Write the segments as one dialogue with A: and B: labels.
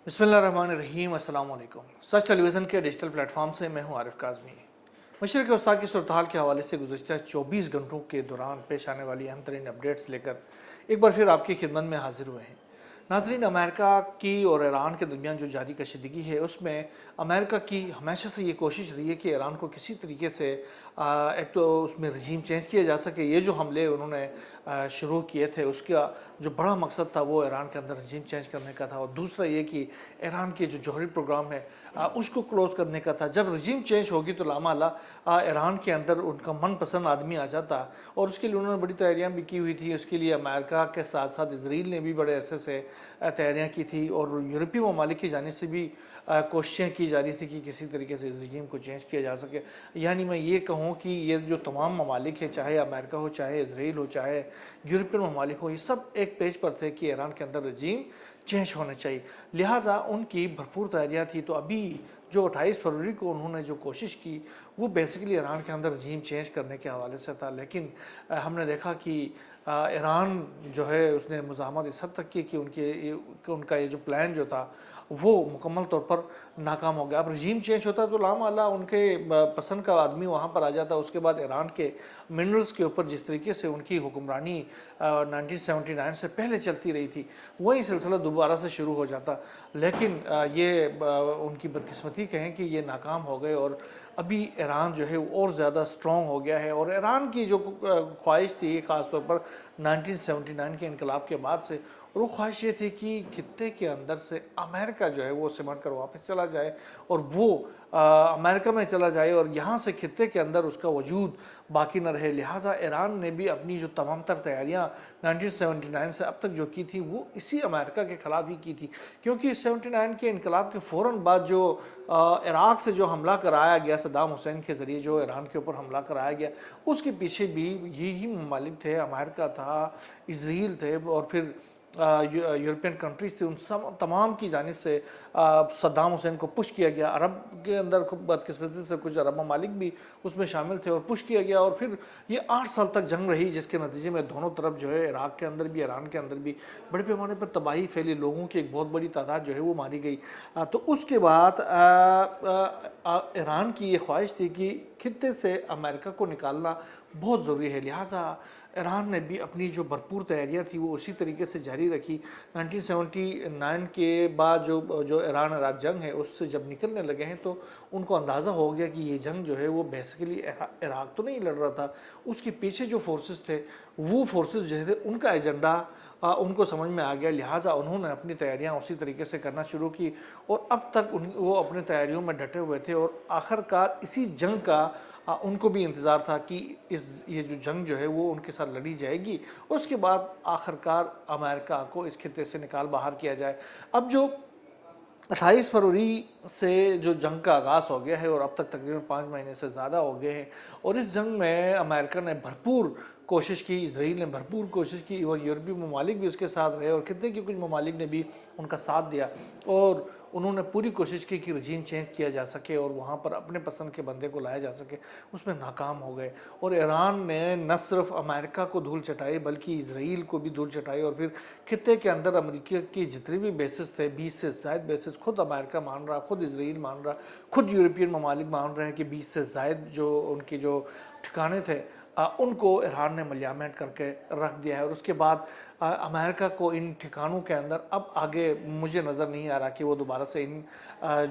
A: बिस्मिल्लाहिर्रहमानिर्रहीम अस्सलाम वालेकुम। सच टेलीविज़न के डिजिटल प्लेटफॉर्म से मैं हूं आरिफ काज़मी। मशरिक़ वस्ता की सूरत हाल के हवाले से गुज़श्ता 24 घंटों के दौरान पेश आने वाली अहम तरीन अपडेट्स लेकर एक बार फिर आपकी खिदमत में हाजिर हुए हैं। नाज़रीन, अमेरिका की और ईरान के दरमियान जो जारी कशीदगी है उसमें अमेरिका की हमेशा से ये कोशिश रही है कि ईरान को किसी तरीके से एक तो उसमें रजीम चेंज किया जा सके। ये जो हमले उन्होंने शुरू किए थे उसका जो बड़ा मकसद था वो ईरान के अंदर रजीम चेंज करने का था, और दूसरा ये कि ईरान के जो जौहरी प्रोग्राम है उसको क्लोज़ करने का था। जब रजीम चेंज होगी तो लामाला ईरान के अंदर उनका मनपसंद आदमी आ जाता, और उसके लिए उन्होंने बड़ी तैयारियां भी की हुई थी। उसके लिए अमेरिका के साथ साथ इसराइल ने भी बड़े अरसे से तैयारियां की थी, और यूरोपीय ममालिक की जानिब से भी कोशिशें की जा रही थी कि किसी तरीके से इस रजीम को चेंज किया जा सके। यानी मैं ये कहूँ कि ये जो तमाम ममालिक है, चाहे अमेरिका हो, चाहे इसराइल हो, चाहे यूरोपियन ममालिक हो, ये सब एक पेज पर थे कि ईरान के अंदर रजीम चेंज होना चाहिए। लिहाजा उनकी भरपूर तैयारियाँ थी। तो अभी जो 28 फरवरी को उन्होंने जो कोशिश की वो बेसिकली ईरान के अंदर रजीम चेंज करने के हवाले से था, लेकिन हमने देखा कि ईरान जो है उसने मुज़ाहमत इस हद तक की कि उनका ये जो प्लान जो था वो मुकम्मल तौर पर नाकाम हो गया। अब रजीम चेंज होता तो लामाला उनके पसंद का आदमी वहाँ पर आ जाता। उसके बाद ईरान के मिनरल्स के ऊपर जिस तरीके से उनकी हुक्मरानी 1979 से पहले चलती रही थी, वही सिलसिला दोबारा से शुरू हो जाता। लेकिन ये उनकी बदकिस्मती कहें कि ये नाकाम हो गए, और अभी ईरान जो है वो और ज़्यादा स्ट्रॉन्ग हो गया है। और ईरान की जो ख्वाहिश थी ख़ास तौर पर 1979 के इनकलाब के बाद से, और वो ख्वाहिश ये थी कि खित्ते के अंदर से अमेरिका जो है वो सिमट कर वापस चला जाए, और वो अमेरिका में चला जाए, और यहाँ से खित्ते के अंदर उसका वजूद बाकी न रहे। लिहाजा ईरान ने भी अपनी जो तमाम तर तैयारियाँ 1979 से अब तक जो की थी वो इसी अमेरिका के ख़िलाफ़ ही की थी, क्योंकि 79 के इनकलाब के फ़ौरन बाद जो इराक़ से जो हमला कराया गया सद्दाम हुसैन के ज़रिए, जो ईरान के ऊपर हमला कराया गया, उसके पीछे भी यही ममालिक थे। अमेरिका था, इसराइल थे, और फिर यूरोपियन कंट्रीज से, उन सब तमाम की जानिब से सद्दाम हुसैन को पुश किया गया। अरब के अंदर खूब बदकिस्मती से कुछ अरब ममालिक भी उसमें शामिल थे, और पुश किया गया। और फिर ये 8 साल तक जंग रही, जिसके नतीजे में दोनों तरफ जो है इराक़ के अंदर भी ईरान के अंदर भी बड़े पैमाने पर तबाही फैली, लोगों की एक बहुत बड़ी तादाद जो है वो मारी गई। तो उसके बाद ईरान की ये ख्वाहिश थी कि खित्ते से अमेरिका को निकालना बहुत ज़रूरी है। लिहाजा ईरान ने भी अपनी जो भरपूर तैयारियां थी वो उसी तरीके से जारी रखी। 1979 के बाद जो ईरान इराक़ जंग है उससे जब निकलने लगे हैं तो उनको अंदाज़ा हो गया कि ये जंग जो है वो बेसिकली इराक़ तो नहीं लड़ रहा था, उसके पीछे जो फोर्सेस थे वो फोर्सेस जो थे उनका एजेंडा उनको समझ में आ गया। लिहाजा उन्होंने अपनी तैयारियां उसी तरीके से करना शुरू की, और अब तक वो अपनी तैयारियों में डटे हुए थे। और आखिरकार इसी जंग का उनको भी इंतज़ार था कि ये जो जंग जो है वो उनके साथ लड़ी जाएगी, उसके बाद आखिरकार अमेरिका को इस खित्ते से निकाल बाहर किया जाए। अब जो 28 फरवरी से जो जंग का आगाज़ हो गया है, और अब तक तकरीबन 5 महीने से ज़्यादा हो गए हैं, और इस जंग में अमेरिका ने भरपूर कोशिश की, इसराइल ने भरपूर कोशिश की, और यूरोपीय ममालिक भी उसके साथ रहे, और खित्ते के कुछ ममालिक ने भी उनका साथ दिया, और उन्होंने पूरी कोशिश की कि रजीम चेंज किया जा सके और वहाँ पर अपने पसंद के बंदे को लाया जा सके। उसमें नाकाम हो गए, और ईरान ने न सिर्फ अमेरिका को धूल चटाई बल्कि इसराइल को भी धूल चटाई। और फिर खित्ते के अंदर अमेरिका की जितने भी बेसिस थे, 20 से ज़ायद बेसिस, खुद अमेरिका मान रहा, खुद इसराइल मान रहा, खुद यूरोपियन ममालिक मान रहे हैं कि 20 से ज़ायद जो उनके जो ठिकाने थे उनको ईरान ने मलियामेंट करके रख दिया है। और उसके बाद अमेरिका को इन ठिकानों के अंदर अब आगे मुझे नज़र नहीं आ रहा कि वो दोबारा से इन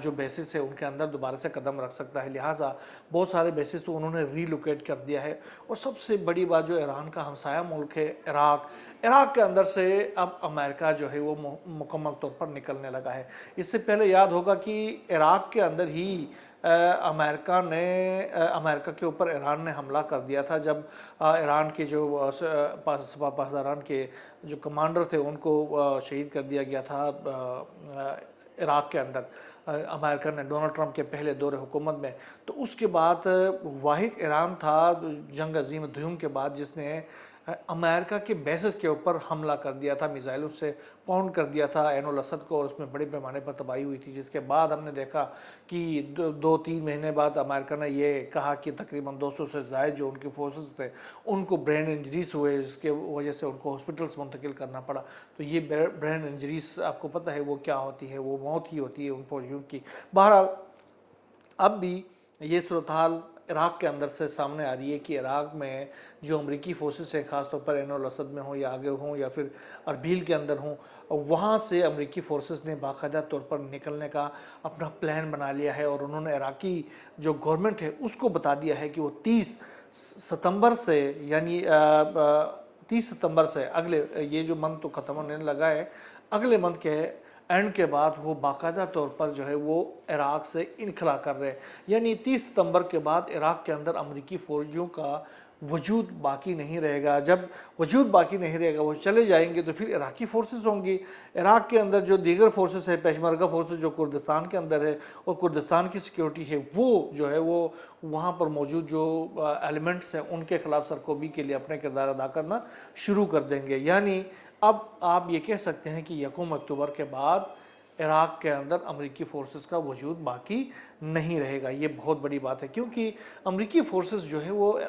A: जो बेसिस है उनके अंदर दोबारा से कदम रख सकता है। लिहाजा बहुत सारे बेसिस तो उन्होंने रीलोकेट कर दिया है। और सबसे बड़ी बात, जो ईरान का हमसाया मुल्क है इराक़ के अंदर से अब अमेरिका जो है वो मुकम्मल तौर पर निकलने लगा है। इससे पहले याद होगा कि इराक़ के अंदर ही अमेरिका के ऊपर ईरान ने हमला कर दिया था, जब ईरान के जो पासदारान के जो कमांडर थे उनको शहीद कर दिया गया था इराक़ के अंदर अमेरिका ने, डोनाल्ड ट्रंप के पहले दौरे हुकूमत में। तो उसके बाद वाहिद ईरान था जंग अज़ीम दुय्यम के बाद जिसने अमेरिका के बेसिस के ऊपर हमला कर दिया था, मिसाइलों से पाउंड कर दिया था ऐन असद को, और उसमें बड़े पैमाने पर तबाही हुई थी। जिसके बाद हमने देखा कि 2-3 महीने बाद अमेरिका ने ये कहा कि तकरीबन 200 से ज़ायद जो उनके फोर्सेस थे उनको ब्रेन इंजरीज हुए, इसके वजह से उनको हॉस्पिटल्स मुंतकिल करना पड़ा। तो ये ब्रेन इंजरीज आपको पता है वो क्या होती है, वो मौत ही होती है उन फौजियों की। बहरहाल अब भी ये सूरत हाल इराक़ के अंदर से सामने आ रही है कि इराक़ में जो अमरीकी फोर्सेस है, ख़ासतौर पर ऐन असद में हो या आगे हों या फिर अरबील के अंदर हों, वहाँ से अमरीकी फोर्सेस ने बाकायदा तौर पर निकलने का अपना प्लान बना लिया है। और उन्होंने इराक़ी जो गवर्नमेंट है उसको बता दिया है कि वो 30 सितंबर से, यानी 30 सितंबर से, अगले ये जो मंथ तो ख़त्म होने लगा है, अगले मंथ के एंड के बाद वो बाकायदा तौर पर जो है वो इराक़ से इनखला कर रहे हैं। यानी 30 सितंबर के बाद इराक़ के अंदर अमरीकी फ़ौजियों का वजूद बाकी नहीं रहेगा। जब वजूद बाकी नहीं रहेगा, वो चले जाएंगे, तो फिर इराक़ी फ़ोर्सेस होंगी। इराक़ के अंदर जो दीगर फोर्सेस है, पेशमर्गा फोर्सेस जो कुर्दिस्तान के अंदर है, और कुर्दिस्तान की सिक्योरिटी है, वो जो है वो वहाँ पर मौजूद जो एलिमेंट्स हैं उनके ख़िलाफ़ सरकोबी के लिए अपने किरदार अदा करना शुरू कर देंगे। यानी अब आप ये कह सकते हैं कि 1 अक्टूबर के बाद इराक़ के अंदर अमरीकी फ़ोर्सेस का वजूद बाकी नहीं रहेगा। ये बहुत बड़ी बात है, क्योंकि अमरीकी फ़ोर्सेस जो है वो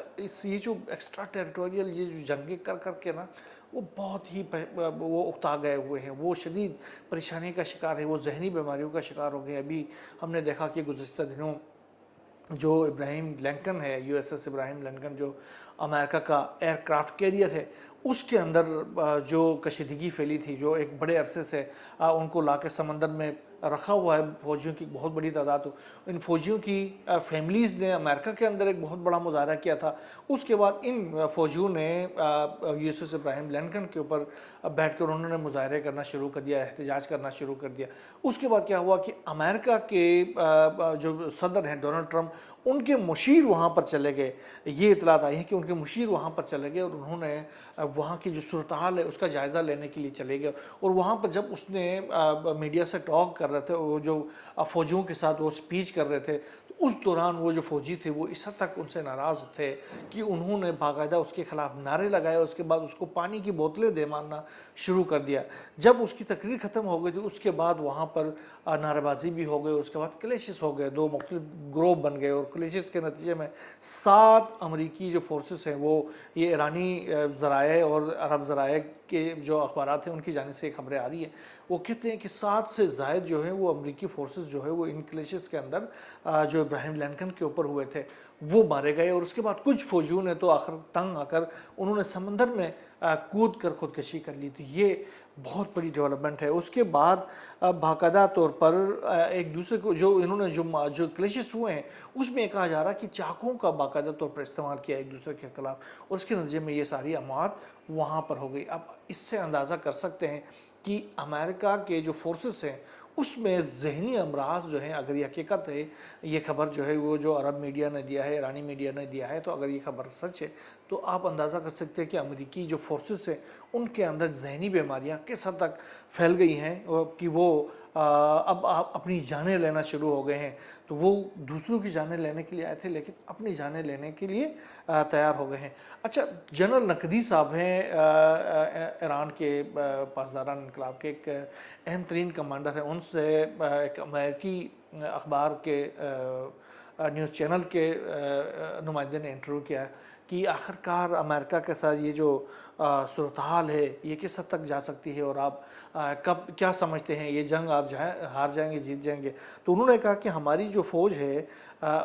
A: ये जो एक्स्ट्रा टेरिटोरियल ये जो जंगें कर कर के ना, वो बहुत ही वो उकता गए हुए हैं, वो शदीद परेशानी का शिकार है, वो जहनी बीमारियों का शिकार हो गए। अभी हमने देखा कि गुज़श्ता दिनों जो इब्राहिम लिंकन है, USS इब्राहिम लिंकन, जो अमेरिका का एयरक्राफ्ट कैरियर है, उसके अंदर जो कशीदगी फैली थी, जो एक बड़े अरसे से उनको लाके समंदर में रखा हुआ है फ़ौजियों की बहुत बड़ी तादाद हो, इन फ़ौजियों की फैमिलीज़ ने अमेरिका के अंदर एक बहुत बड़ा मुजाहरा किया था। उसके बाद इन फ़ौजियों ने USS इब्राहिम लिंकन के ऊपर बैठ कर उन्होंने मुजाहरे करना शुरू कर दिया, एहतजाज करना शुरू कर दिया। उसके बाद क्या हुआ कि अमेरिका के जो सदर हैं डोनाल्ड ट्रंप, उनके मुशीर वहाँ पर चले गए। ये इतलात आई है कि उनके मुशीर वहाँ पर चले गए और उन्होंने वहाँ की जो सूरत हाल है उसका जायज़ा लेने के लिए चले गए। और वहाँ पर जब उसने मीडिया से टॉक कर रहे थे, वो जो फ़ौजियों के साथ वो स्पीच कर रहे थे, तो उस दौरान वो जो फ़ौजी थे वो इस हद तक उनसे नाराज़ थे कि उन्होंने बाकायदा उसके ख़िलाफ़ नारे लगाए। उसके बाद उसको पानी की बोतलें दे मारना शुरू कर दिया। जब उसकी तकरीर ख़त्म हो गई थी, उसके बाद वहाँ पर नारेबाजी भी हो गई। उसके बाद क्लैशेस हो गए, 2 मुख्तलिफ ग्रोह बन गए, और क्लैशेस के नतीजे में 7 अमरीकी जो फोर्सेस हैं, वो ये ईरानी ज़राए और अरब ज़राए के जो अखबारात हैं उनकी जानिब से खबरें आ रही हैं, वो कहते हैं कि 7 से ज़ायद जो है वो अमरीकी फोर्सेस जो है वो इन क्लैशेस के अंदर जो इब्राहिम लिंकन के ऊपर हुए थे वो मारे गए। और उसके बाद कुछ फौजियों ने तो आखिर तंग आकर उन्होंने समंदर में कूद कर खुदकशी कर ली थी। ये बहुत बड़ी डेवलपमेंट है। उसके बाद बाकायदा तौर पर एक दूसरे को जो इन्होंने जो क्लैशेस हुए हैं उसमें कहा जा रहा है कि चाकुओं का बाकायदा तौर पर इस्तेमाल किया एक दूसरे के खिलाफ, और उसके नतीजे में ये सारी अमवात वहाँ पर हो गई। अब इससे अंदाज़ा कर सकते हैं कि अमेरिका के जो फोर्सेस हैं उसमें ज़हनी अमराज जो हैं, अगर ये हकीकत है, ये खबर जो है वो जो अरब मीडिया ने दिया है, ईरानी मीडिया ने दिया है, तो अगर ये खबर सच है तो आप अंदाज़ा कर सकते हैं कि अमेरिकी जो फोर्सेस हैं उनके अंदर जहनी बीमारियां किस हद तक फैल गई हैं कि वो अब अपनी जानें लेना शुरू हो गए हैं। तो वो दूसरों की जानें लेने के लिए आए थे, लेकिन अपनी जानें लेने के लिए तैयार हो गए हैं। अच्छा, जनरल नकदी साहब हैं ईरान के पासदारान इनकलाब के एक अहम तरीन कमांडर हैं। उनसे एक अमेरिकी अखबार के न्यूज़ चैनल के नुमाइंदे ने इंटरव्यू किया कि आखिरकार अमेरिका के साथ ये जो सूरत हाल है ये किस हद तक जा सकती है, और आप कब क्या समझते हैं ये जंग आप हार जाएंगे, जीत जाएंगे। तो उन्होंने कहा कि हमारी जो फ़ौज है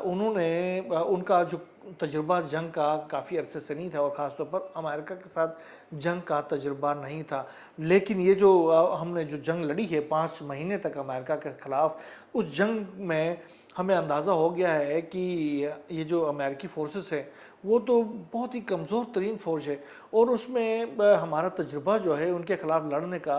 A: उनका जो तजुर्बा जंग का काफ़ी अरसे से नहीं था, और ख़ासतौर पर अमेरिका के साथ जंग का तजुर्बा नहीं था। लेकिन ये जो हमने जो जंग लड़ी है 5 महीने तक अमेरिका के ख़िलाफ़, उस जंग में हमें अंदाज़ा हो गया है कि ये जो अमेरिकी फ़ोर्सेस हैं वो तो बहुत ही कमज़ोर तरीन फ़ौज है, और उसमें हमारा तजुर्बा जो है उनके ख़िलाफ़ लड़ने का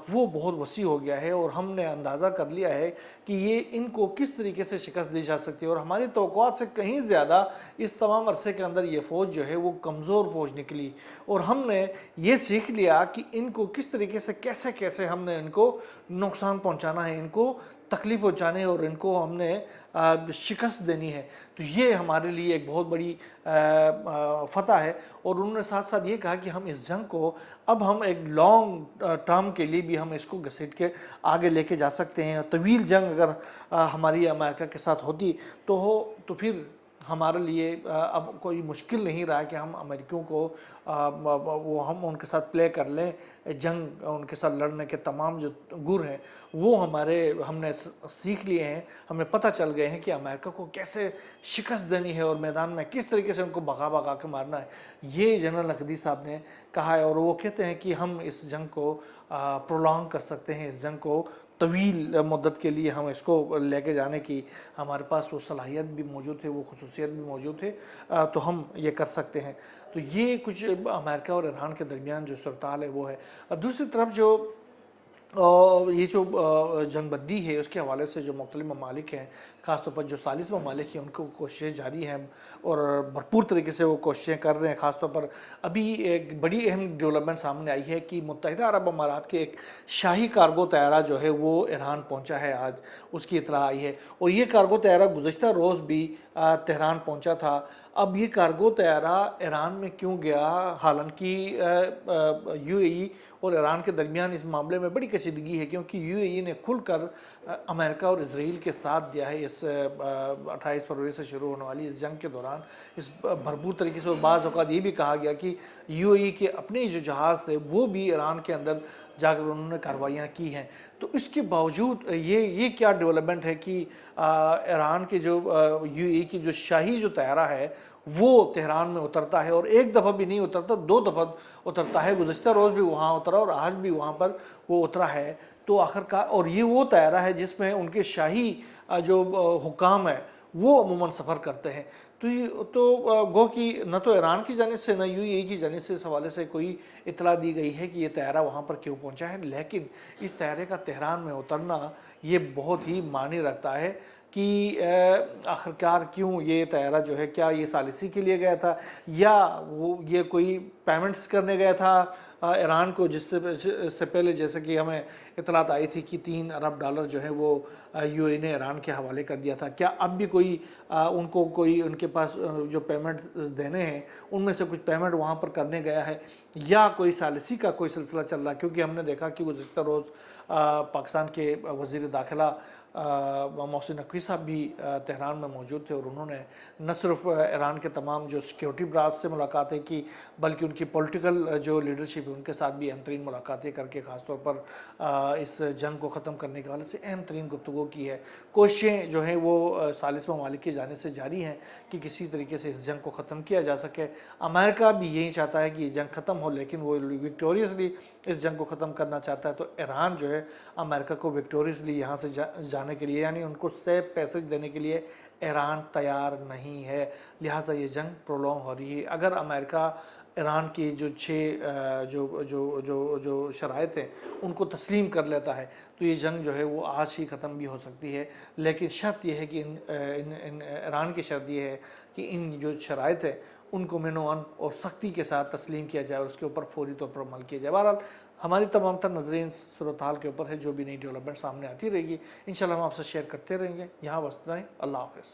A: वो बहुत वसी हो गया है, और हमने अंदाज़ा कर लिया है कि ये इनको किस तरीके से शिकस्त दी जा सकती है। और हमारी तवक्कुआत से कहीं ज़्यादा इस तमाम अरसे के अंदर ये फ़ौज जो है वो कमज़ोर फ़ौज निकली, और हमने ये सीख लिया कि इनको किस तरीके से कैसे कैसे हमने इनको नुकसान पहुँचाना है, इनको तकलीफ़ पहुँचाने और इनको हमने शिकस्त देनी है, तो ये हमारे लिए एक बहुत बड़ी फ़तह है। और उन्होंने साथ साथ ये कहा कि हम इस जंग को अब हम एक लॉन्ग टर्म के लिए भी हम इसको घसीट के आगे लेके जा सकते हैं। तवील जंग अगर हमारी अमेरिका के साथ होती तो फिर हमारे लिए अब कोई मुश्किल नहीं रहा कि हम अमेरिकियों को वो हम उनके साथ प्ले कर लें। जंग उनके साथ लड़ने के तमाम जो गुर हैं वो हमने सीख लिए हैं। हमें पता चल गए हैं कि अमेरिका को कैसे शिकस्त देनी है और मैदान में किस तरीके से उनको भगा भगा के मारना है। ये जनरल नकवी साहब ने कहा है और वो कहते हैं कि हम इस जंग को प्रोलॉन्ग कर सकते हैं, इस जंग को तवील मुद्दत के लिए हम इसको लेके जाने की हमारे पास वो सलाहियत भी मौजूद है, वो खसूसियत भी मौजूद है, तो हम ये कर सकते हैं। तो ये कुछ अमेरिका और ईरान के दरमियान जो सूरत-ए-हाल है वो है। दूसरी तरफ जो ये जो जंगबंदी है उसके हवाले से जो मुख्तलिफ ममालिक हैं, ख़ासतौर पर जो सालिस ममालिक हैं, उनको कोशिशें जारी हैं और भरपूर तरीके से वो कोशिशें कर रहे हैं। ख़ासतौर पर अभी एक बड़ी अहम डेवलपमेंट सामने आई है कि मुत्तहिदा अरब अमारात के एक शाही कार्गो तैयारा जो है वो ईरान पहुंचा है, आज उसकी इतला आई है। और ये कार्गो तैयारा गुज़श्ता रोज़ भी तेहरान पहुंचा था। अब ये कार्गो तैयारा ईरान में क्यों गया, हालांकि यूएई और ईरान के दरमियान इस मामले में बड़ी कशीदगी है, क्योंकि यूएई ने खुलकर अमेरिका और इसराइल के साथ दिया है इस 28 फरवरी से शुरू होने वाली इस जंग के दौरान इस भरपूर तरीके से। और बाज़ औक़ात ये भी कहा गया कि यूएई के अपने जो जहाज़ थे वो भी ईरान के अंदर जाकर उन्होंने कार्रवाइयाँ की हैं। तो इसके बावजूद ये क्या डेवलपमेंट है कि ईरान के जो यूएई की जो शाही जो तैयारा है वो तेहरान में उतरता है, और एक दफ़ा भी नहीं उतरता, 2 दफ़ा उतरता है। गुज़श्ता रोज़ भी वहाँ उतरा और आज भी वहाँ पर वो उतरा है। तो आखिरकार, और ये वो तैयारा है जिसमें उनके शाही जो हुकाम है वो अमूमन सफ़र करते हैं। तो गो कि न तो ईरान की जानिब से न यूएई की जानिब से इस हवाले से कोई इतला दी गई है कि ये तैयारा वहाँ पर क्यों पहुँचा है, लेकिन इस तैयारे का तेहरान में उतरना ये बहुत ही मायने रखता है कि आखिरकार क्यों ये तैयारा जो है, क्या ये सालिसी के लिए गया था या वो ये कोई पेमेंट्स करने गया था ईरान को, जिससे पहले जैसे कि हमें इतलात आई थी कि $3 अरब जो है वो यूएई ने ईरान के हवाले कर दिया था। क्या अब भी उनको कोई उनके पास जो पेमेंट देने हैं उनमें से कुछ पेमेंट वहाँ पर करने गया है, या कोई सालिसी का कोई सिलसिला चल रहा है? क्योंकि हमने देखा कि गुज़श्ता रोज़ पाकिस्तान के वज़ीर दाखिला मोहसिन नकवी साहब भी तेहरान में मौजूद थे और उन्होंने न सिर्फ ईरान के तमाम जो सिक्योरिटी ब्रास से मुलाकातें की, बल्कि उनकी पॉलिटिकल जो लीडरशिप है उनके साथ भी अहम तरीन मुलाकातें करके ख़ासतौर पर इस जंग को ख़त्म करने के हवाले से अहम तरीन गुफ्तगू की है। कोशिशें जो हैं वो सालिस ममालिक की जानिब से जारी हैं कि किसी तरीके से इस जंग को ख़त्म किया जा सके। अमेरिका भी यही चाहता है कि ये जंग ख़त्म हो, लेकिन वो विक्टोरियसली इस जंग को ख़त्म करना चाहता है। तो ईरान जो है अमेरिका को विक्टोरियसली यहाँ से जाने के लिए, यानी उनको सेफ पैसेज देने के लिए ईरान तैयार नहीं है। लिहाजा ये जंग प्रोलॉन्ग हो रही है। अगर अमेरिका ईरान की जो 6 जो शराइत हैं उनको तस्लीम कर लेता है तो ये जंग जो है वो आज ही ख़त्म भी हो सकती है। लेकिन शर्त यह है कि ईरान की शर्त यह है कि इन जो शराइत है उनको मिनोअन और सख्ती के साथ तस्लीम किया जाए और उसके ऊपर फौरी तौर पर अमल किया जाए। बहरहाल हमारी तमाम तर नज़रें सूरत-हाल के ऊपर है, जो भी नई डेवलपमेंट सामने आती रहेगी इंशाल्लाह हम आपसे शेयर करते रहेंगे। यहाँ बस इतना ही। अल्लाह हाफ़िज़।